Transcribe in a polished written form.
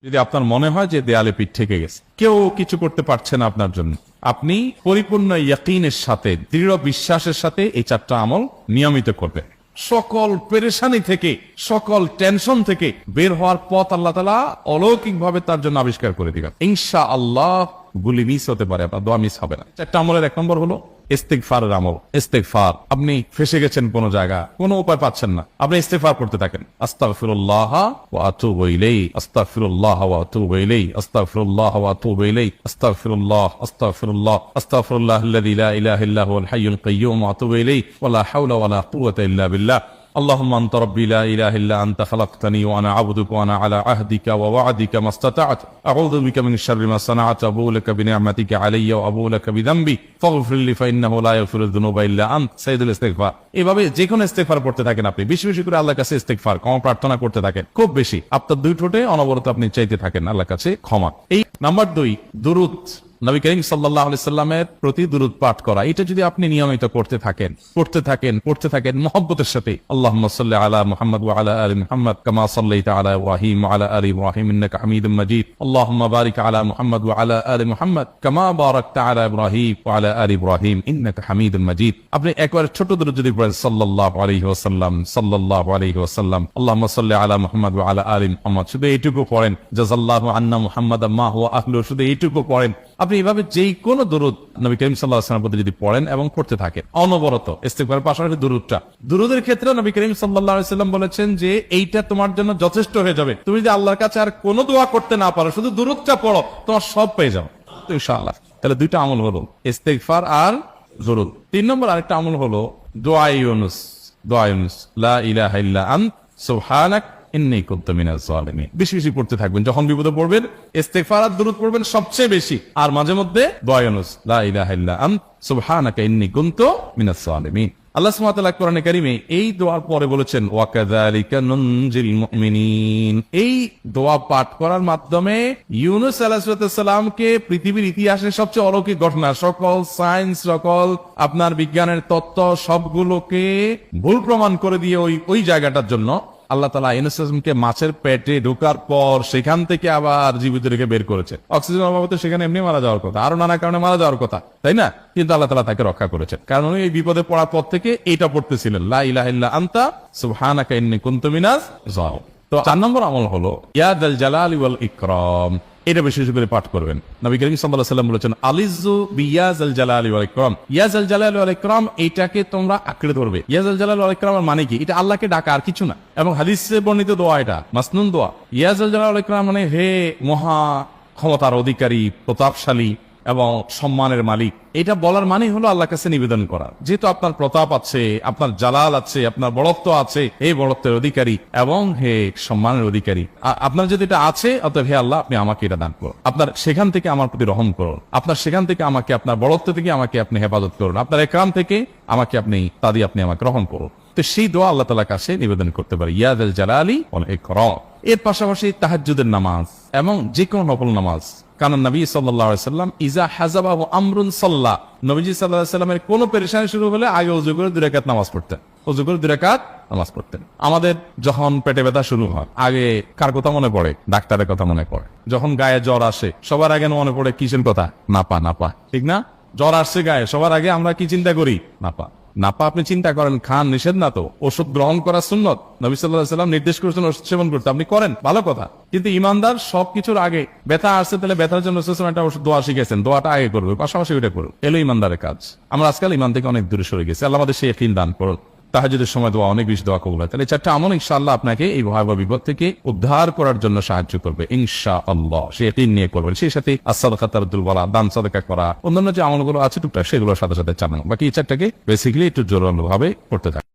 যদি আপনার মনে হয় যে দেয়ালে পিঠ ঠেকে গেছে, কেউ কিছু করতে পারছে না আপনার জন্য, আপনি পরিপূর্ণ ইয়াকিনের সাথে, দৃঢ় বিশ্বাসের সাথে এই চারটা আমল নিয়মিত করবেন। সকল পেরেশানি থেকে, সকল টেনশন থেকে বের হওয়ার পথ আল্লাহ তাআলা অলৌকিকভাবে তার জন্য আবিষ্কার করে দিবেন ইনশাআল্লাহ। গুলি মিস হতে পারে, আপনার দোয়া মিস হবে না। চারটা আমলের এক নম্বর হলো ইস্তিগফারের আমল। ইস্তিগফার, আপনি ফেসে গেছেন কোন জায়গা, কোনো উপায় পাচ্ছেন না, আপনি ইস্তিগফার করতে থাকেন। আস্তাগফিরুল্লাহ ওয়া আতুবু ইলাইহি, আস্তাগফিরুল্লাহ ওয়া আতুবু ইলাইহি, আস্তাগফিরুল্লাহ ওয়া আতুবু ইলাইহি, আস্তাগফিরুল্লাহ, আস্তাগফিরুল্লাহ, আস্তাগফিরুল্লাহাল্লাযী লা ইলাহা ইল্লা হুয়াল হাইয়ুল কাইয়্যুম ওয়া আতুবু ইলাইহি ওয়া লা হাওলা ওয়া লা কুওয়াতা ইল্লা বিল্লাহ। اللهم انت ربي لا اله الا انت خلقتني وانا عبدك وانا على عهدك ووعدك ما استطعت اعوذ بك من شر ما صنعت ابوء لك بنعمتك علي وابوء لك بذنبي فاغفر لي فانه لا يغفر الذنوب الا انت سيدুল ইস্তিগফার। এভাবে যে কোনো ইস্তিগফার করতে থাকেন, আপনি বেশি বেশি করে আল্লাহর কাছে ইস্তিগফার, ক্ষমা প্রার্থনা করতে থাকেন, খুব বেশি। আপনার দুই ঠোঁটে অনবরত আপনি চাইতে থাকেন আল্লাহর কাছে ক্ষমা। এই নাম্বার 2, দুরূদ। নবী করিম সাল্লাল্লাহু আলাইহি সাল্লামের প্রতি দুরূদ পাঠ করা, এটা যদি আপনি নিয়মিত করতে থাকেন মহব্বতের সাথে, আল্লাহুম্মা সাল্লি আলা মুহাম্মদ ওয়া আলা আলি মুহাম্মদ কামা সাল্লাইতা আলা ইব্রাহিম ওয়া আলা আলি ইব্রাহিম ইন্নাকা হামিদুম মাজিদ, আল্লাহুম্মা বারিক আলা মুহাম্মদ ওয়া আলা আলি মুহাম্মদ কামা বারাকতা আলা ইব্রাহিম ওয়া আলা আলি ইব্রাহিম ইন্নাকা হামিদুম মাজিদ। আপনি একবার ছোট দুরূদ যদি পড়েন, সাল্লাল্লাহু আলাইহি ওয়াসাল্লাম, সাল্লাল্লাহু আলাইহি ওয়াসাল্লাম, আল্লাহুম্মা সাল্লি আলা মুহাম্মদ ওয়া আলা আলি মুহাম্মদ, শুধু এইটুকু পড়েন। জাযাল্লাহু আন্না মুহাম্মাদাম মা হুয়া আহলু, শুধু এইটুকু পড়েন। আপনি এভাবে যেই কোনো দুরূদ নবী করিম সাল্লাল্লাহু আলাইহি ওয়াসাল্লামের প্রতি যদি পড়েন এবং পড়তে থাকেন অনবরত, ইস্তিগফারের পাশাপাশি দুরূদের ক্ষেত্রে নবী করিম সাল্লাল্লাহু আলাইহি ওয়াসাল্লাম বলেছেন যে এইটা তোমার জন্য যথেষ্ট হয়ে যাবে। তুমি যদি আল্লাহর কাছে আর কোনো দোয়া করতে না পারো, শুধু দুরূদটা পড়ো, তোমার সব পেয়ে যাও তো ইনশাআল্লাহ। তাহলে দুইটা আমল হলো ইস্তিগফার আর দুরূদ। 3 নম্বর আরেকটা আমল হলো দোয়া ইউনুস। দোয়া ইউনুস, লা ইলাহা ইল্লা আনত সুবহানাক ইন্নী কুনতু মিনাজ জালিমিন। বেশি বেশি পড়তে থাকবেন, যখন বিপদে পড়বেন ইস্তিগফার আর দুরূদ পড়বেন সবচেয়ে বেশি, আর মাঝে মধ্যে দোয়া ইউনুস, লা ইলাহা ইল্লা আনত সুবহানাকা ইন্নী কুনতু মিনাজ জালিমিন। আল্লাহ সুবহানাহু ওয়া তাআলা কোরআনে কারীমে এই দোয়ার পরে বলেছেন ওয়া কাযালিকা নুনজিল মুমিনিন। এই দোয়া পাঠ করার মাধ্যমে ইউনুস আলাইহিস সালামকে পৃথিবীর ইতিহাসের সবচেয়ে অলৌকিক ঘটনা, সকল সায়েন্স, সকল আপনার বিজ্ঞানের তত্ত্ব সবগুলোকে ভুল প্রমাণ করে দিয়ে ওই জায়গাটার জন্য আল্লাহ তাআলা ইউনুসকে মাছের পেটে ঢোকার পর সেখান থেকে আবার জীবিত রেখে বের করেছে। অক্সিজেন অভাবে সেখানে এমনি মারা যাওয়ার কথা, আরো নানা কারণে মারা যাওয়ার কথা, তাই না? কিন্তু আল্লাহ তাআলা তাকে রক্ষা করেছেন, কারণ উনি এই বিপদে পড়ার পর থেকে এইটা পড়তেছিলেন, লা ইলাহা ইল্লা আনতা সুবহানাকা ইন্নী কুনতু মিনাজ জালিমিন। তো 4 নম্বর আমল হলো ইয়া যাল জালালি ওয়াল ইকরাম। এটা বেশি বেশি করে পাঠ করবেন। নবী করিম সাল্লাল্লাহু আলাইহি ওয়াসাল্লাম বলেছেন আলিজু বিয়া যাল জালালি ওয়াল ইকরাম। ইয়া যাল জালালি ওয়াল ইকরাম, এইটাকে তোমরা আঁকড়ে ধরবে। ইয়া যাল জালালি ওয়াল ইকরাম মানে কি? এটা আল্লাহকে ডাকা, আর কিছু না। এবং হাদিসে বর্ণিত দোয়া, এটা মাসনুন দোয়া। ইয়া যাল জালালি ওয়াল ইকরাম মানে হে মহা ক্ষমতার অধিকারী, প্রতাপশালী এবং সম্মানের মালিক। এটা বলার মানে হলো আল্লাহর কাছে নিবেদন করা, যেহেতু আপনার প্রতাপ আছে, আপনার জালাল আছে, আপনার বড়ত্ব আছে, এই বড়ত্বের অধিকারী এবং হে সম্মানের অধিকারী আপনার যদি এটা আছে, অতএব হে আল্লাহ আপনি আমাকে এটা দান করুন, আপনার সেখান থেকে আমার প্রতি রহম করুন, আপনার সেখান থেকে আমাকে, আপনার বড়ত্ব থেকে আমাকে আপনি হেফাজত করুন, আপনার একরাম থেকে আমাকে আপনি আপনি আমাকে রহম করুন। তো সেই দোয়া আল্লাহ তাআলার কাছে নিবেদন করতে পারি, ইয়া যাল জালালি ওয়াল ইকরাম। এর পাশাপাশি তাহাজ্জুদের নামাজ এবং যে কোনো নফল নামাজ। কারণ নবী সাল্লাল্লাহু আলাইহি ওয়াসাল্লাম ইজা হাযাবাহু আমরুন সাল্লা, নবীজি সাল্লাল্লাহু আলাইহি ওয়াসাল্লামের কোন পেরেশানি শুরু হলে আগে ওযু করে 2 রাকাত নামাজ পড়তেন, ওযু করে 2 রাকাত নামাজ পড়তেন। আমাদের যখন পেটে ব্যথা শুরু হয়, আগে কার কথা মনে পড়ে? ডাক্তারের কথা মনে পড়ে। যখন গায়ে জ্বর আসে, সবার আগে মনে পড়ে কিসের কথা? নাপা, ঠিক না? জ্বর আসছে গায়ে, সবার আগে আমরা কি চিন্তা করি? নাপা। আপনি চিন্তা করেন, খান, নিষেধ না তো, ওষুধ গ্রহণ করা সুন্নত, নবী সাল্লাল্লাহু আলাইহি ওয়াসাল্লাম নির্দেশ করেছেন ওষুধ সেবন করতে, আপনি করেন, ভালো কথা। কিন্তু ইমানদার সবকিছুর আগে ব্যথা আসছে, তাহলে ব্যথার জন্য একটা ওষুধ দোয়া শিখেছেন, দোয়াটা আগে করবে, পাশাপাশি ওইটা করুন। এলো ইমানদারের কাজ। আমরা আজকাল ইমান থেকে অনেক দূরে সরে গেছি। আল্লাহ আমাদের সেই ইয়াকিন দান করুন। তাহাজ্জুদের সময় দোয়া, অনেক বেশি দোয়া কবুল হয়। তাহলে 4টা আমল ইনশাআল্লাহ আপনাকে এই ভয়াবহ বিপদ থেকে উদ্ধার করার জন্য সাহায্য করবে ইনশাআল্লাহ। সে ইয়াকিন নিয়ে করবেন। সেই সাথে as-সাদাকাতু তারদুল বালা, দান সাদাকা করা, অন্যান্য যে আমলগুলো আছে টুকটাক সেগুলোর সাথে সাথে চালানো। বাকি এই 4টাকে বেসিক্যালি একটু জোরালো ভাবে করতে থাকুন।